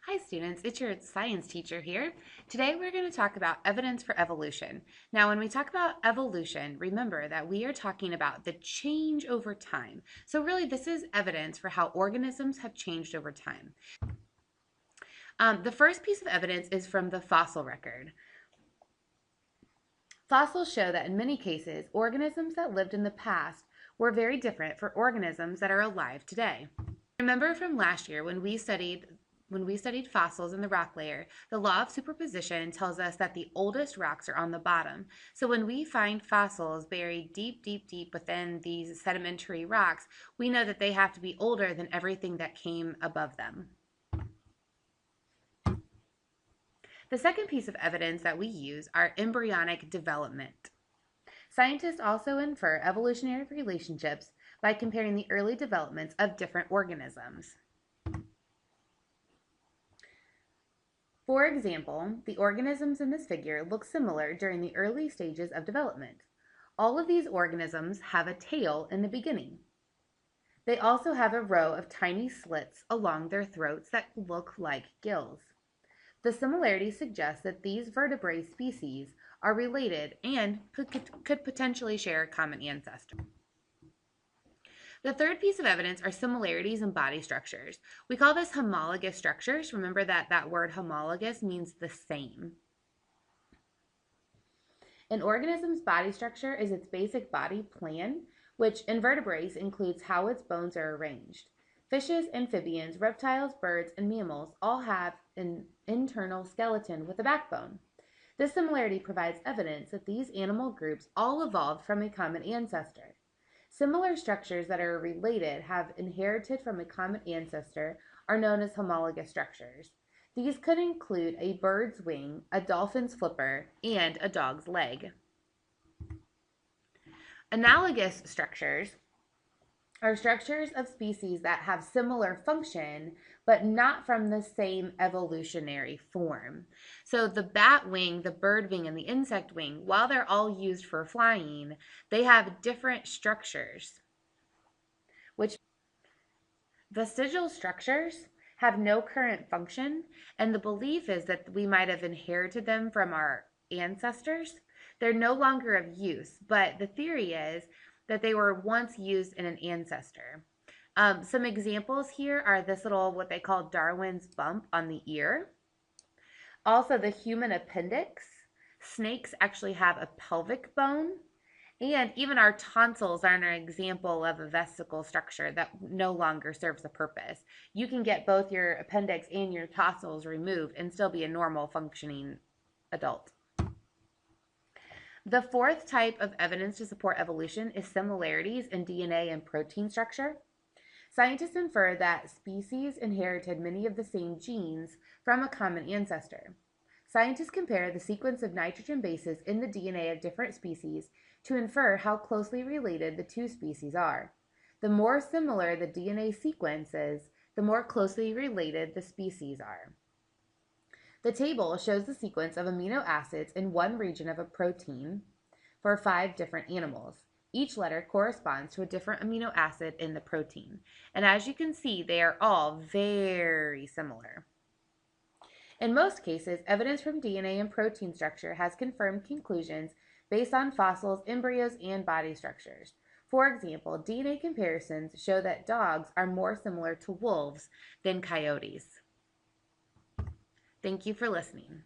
Hi students, it's your science teacher here. Today we're going to talk about evidence for evolution. Now when we talk about evolution, remember that we are talking about the change over time. So really this is evidence for how organisms have changed over time. The first piece of evidence is from the fossil record. Fossils show that in many cases, organisms that lived in the past were very different from organisms that are alive today. Remember from last year when we studied fossils in the rock layer, the law of superposition tells us that the oldest rocks are on the bottom. So when we find fossils buried deep, deep, deep within these sedimentary rocks, we know that they have to be older than everything that came above them. The second piece of evidence that we use are embryonic development. Scientists also infer evolutionary relationships by comparing the early developments of different organisms. For example, the organisms in this figure look similar during the early stages of development. All of these organisms have a tail in the beginning. They also have a row of tiny slits along their throats that look like gills. The similarity suggests that these vertebrate species are related and could potentially share a common ancestor. The third piece of evidence are similarities in body structures. We call this homologous structures. Remember that that word homologous means the same. An organism's body structure is its basic body plan, which in vertebrates includes how its bones are arranged. Fishes, amphibians, reptiles, birds, and mammals all have an internal skeleton with a backbone. This similarity provides evidence that these animal groups all evolved from a common ancestor. Similar structures that are related, have inherited from a common ancestor, are known as homologous structures. These could include a bird's wing, a dolphin's flipper, and a dog's leg. Analogous structures are structures of species that have similar function, but not from the same evolutionary form. So the bat wing, the bird wing, and the insect wing, while they're all used for flying, they have different structures, which vestigial structures have no current function, and the belief is that we might have inherited them from our ancestors. They're no longer of use, but the theory is that they were once used in an ancestor. Some examples here are this little, what they call Darwin's bump on the ear. Also the human appendix. Snakes actually have a pelvic bone. And even our tonsils are an example of a vesicle structure that no longer serves a purpose. You can get both your appendix and your tonsils removed and still be a normal functioning adult. The fourth type of evidence to support evolution is similarities in DNA and protein structure. Scientists infer that species inherited many of the same genes from a common ancestor. Scientists compare the sequence of nitrogen bases in the DNA of different species to infer how closely related the two species are. The more similar the DNA sequence is, the more closely related the species are. The table shows the sequence of amino acids in one region of a protein for 5 different animals. Each letter corresponds to a different amino acid in the protein. And as you can see, they are all very similar. In most cases, evidence from DNA and protein structure has confirmed conclusions based on fossils, embryos, and body structures. For example, DNA comparisons show that dogs are more similar to wolves than coyotes. Thank you for listening.